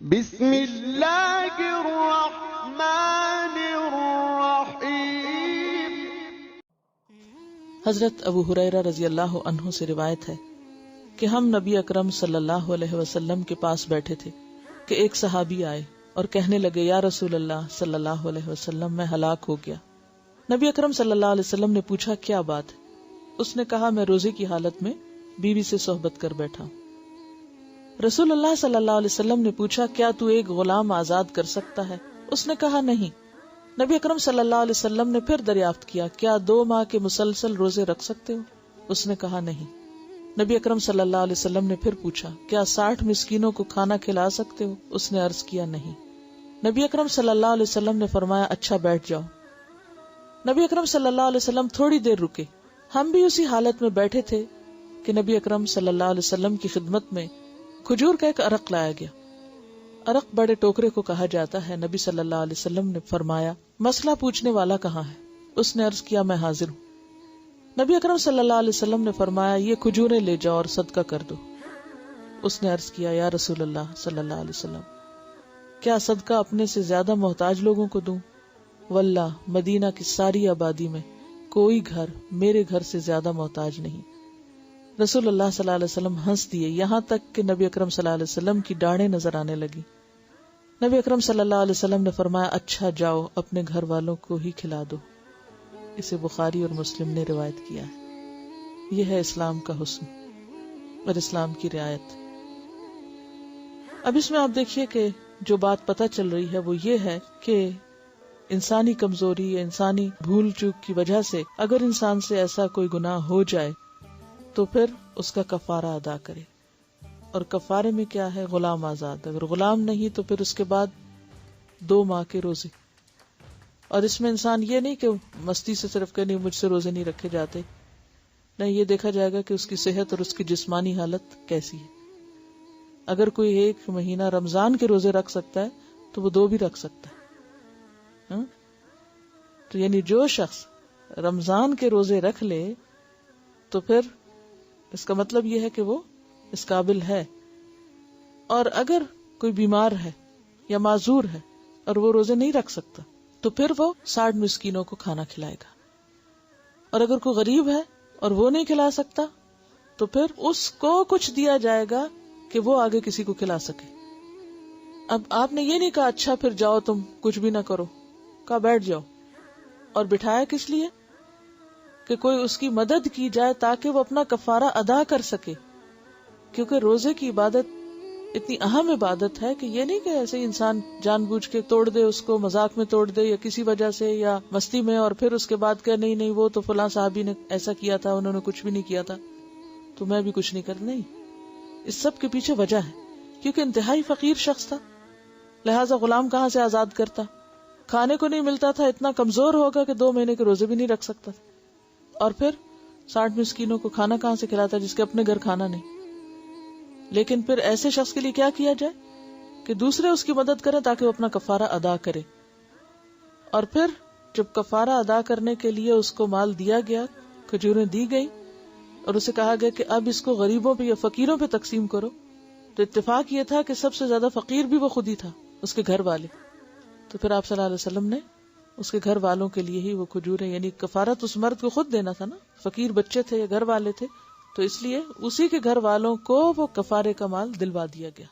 بسم اللہ الرحمن الرحیم۔ حضرت ابو ہریرہ رضی اللہ عنہ سے روایت ہے کہ ہم نبی اکرم صلی اللہ علیہ وسلم کے پاس بیٹھے تھے کہ ایک صحابی آئے اور کہنے لگے، یا رسول اللہ صلی اللہ علیہ وسلم، میں ہلاک ہو گیا۔ نبی اکرم صلی اللہ علیہ وسلم نے پوچھا، کیا بات ہے؟ اس نے کہا، میں روزے کی حالت میں بیوی سے صحبت کر بیٹھا ہوں۔ رسول اللہ صلی اللہ علیہ وسلم نے پوچھا، کیا تو ایک غلام آزاد کر سکتا ہے؟ اس نے کہا، نہیں۔ نبی اکرم صلی اللہ علیہ وسلم نے پھر دریافت کیا، کیا 2 ماہ کے مسلسل روزے رکھ سکتے ہو؟ اس نے کہا، نہیں۔ نبی اکرم صلی اللہ علیہ وسلم نے پھر پوچھا، کیا 60 مسکینوں کو کھانا کھلا سکتے ہو؟ اس نے عرض کیا، نہیں۔ نبی اکرم صلی اللہ علیہ وسلم نے فرمایا، اچھا بیٹھ جاؤ۔ نبی اکرم صلی اللہ علیہ وسلم تھوڑی دیر رکے۔ ہم بھی اسی حالت میں بیٹھے تھے کہ نبی اکرم صلی اللہ علیہ وسلم کی خدمت میں کھجور کا ایک عرق لایا گیا۔ عرق بڑے ٹوکرے کو کہا جاتا ہے۔ نبی صلی اللہ علیہ وسلم نے فرمایا، مسئلہ پوچھنے والا کہاں ہے؟ اس نے عرض کیا، میں حاضر ہوں۔ نبی اکرم صلی اللہ علیہ وسلم نے فرمایا، یہ کھجوریں لے جاؤ اور صدقہ کر دو۔ اس نے عرض کیا، یا رسول اللہ صلی اللہ علیہ وسلم، کیا صدقہ اپنے سے زیادہ محتاج لوگوں کو دوں؟ واللہ مدینہ کی ساری آبادی میں کوئی گھر میرے گھر سے زیادہ محتاج نہیں۔ رسول اللہ صلی اللہ علیہ وسلم ہنس دیے، یہاں تک کہ نبی اکرم صلی اللہ علیہ وسلم کی ڈاڑیں نظر آنے لگی۔ نبی اکرم صلی اللہ علیہ وسلم نے فرمایا، اچھا جاؤ اپنے گھر والوں کو ہی کھلا دو۔ اسے بخاری اور مسلم نے روایت کیا ہے۔ یہ ہے اسلام کا حسن اور اسلام کی رعایت۔ اب اس میں آپ دیکھیے کہ جو بات پتہ چل رہی ہے وہ یہ ہے کہ انسانی کمزوری یا انسانی بھول چوک کی وجہ سے اگر انسان سے ایسا کوئی گناہ ہو جائے تو پھر اس کا کفارہ ادا کرے، اور کفارے میں کیا ہے؟ غلام آزاد۔ اگر غلام نہیں تو پھر اس کے بعد 2 ماہ کے روزے۔ اور اس میں انسان یہ نہیں کہ مستی سے صرف کہ نہیں مجھ سے روزے نہیں رکھے جاتے، نہیں، یہ دیکھا جائے گا کہ اس کی صحت اور اس کی جسمانی حالت کیسی ہے۔ اگر کوئی 1 مہینہ رمضان کے روزے رکھ سکتا ہے تو وہ 2 بھی رکھ سکتا ہے۔ تو یعنی جو شخص رمضان کے روزے رکھ لے تو پھر اس کا مطلب یہ ہے کہ وہ اس قابل ہے۔ اور اگر کوئی بیمار ہے یا معذور ہے اور وہ روزے نہیں رکھ سکتا تو پھر وہ 60 مسکینوں کو کھانا کھلائے گا۔ اور اگر کوئی غریب ہے اور وہ نہیں کھلا سکتا تو پھر اس کو کچھ دیا جائے گا کہ وہ آگے کسی کو کھلا سکے۔ اب آپ نے یہ نہیں کہا اچھا پھر جاؤ تم کچھ بھی نہ کرو، کہا بیٹھ جاؤ۔ اور بٹھایا کس لیے؟ کہ کوئی اس کی مدد کی جائے تاکہ وہ اپنا کفارہ ادا کر سکے، کیونکہ روزے کی عبادت اتنی اہم عبادت ہے کہ یہ نہیں کہ ایسے ہی انسان جان بوجھ کے توڑ دے، اس کو مذاق میں توڑ دے یا کسی وجہ سے یا مستی میں، اور پھر اس کے بعد کہ نہیں وہ تو فلاں صحابی نے ایسا کیا تھا، انہوں نے کچھ بھی نہیں کیا تھا تو میں بھی کچھ نہیں کر۔ نہیں، اس سب کے پیچھے وجہ ہے، کیونکہ انتہائی فقیر شخص تھا، لہٰذا غلام کہاں سے آزاد کرتا؟ کھانے کو نہیں ملتا تھا، اتنا کمزور ہوگا کہ 2 مہینے کے روزے بھی نہیں رکھ سکتا تھا، اور پھر 60 مسکینوں کو کھانا کہاں سے کھلاتا جس کے اپنے گھر کھانا نہیں۔ لیکن پھر ایسے شخص کے لیے کیا کیا جائے کہ دوسرے اس کی مدد کریں تاکہ وہ اپنا کفارہ ادا کرے۔ اور پھر جب کفارہ ادا کرنے کے لیے اس کو مال دیا گیا، کھجوریں دی گئی، اور اسے کہا گیا کہ اب اس کو غریبوں پہ یا فقیروں پہ تقسیم کرو، تو اتفاق یہ تھا کہ سب سے زیادہ فقیر بھی وہ خود ہی تھا، اس کے گھر والے۔ تو پھر آپ صلی اللہ علیہ وسلم نے اس کے گھر والوں کے لیے ہی وہ کھجوریں، یعنی کفارت اس مرد کو خود دینا تھا نا، فقیر بچے تھے یا گھر والے تھے، تو اس لیے اسی کے گھر والوں کو وہ کفارے کا مال دلوا دیا گیا۔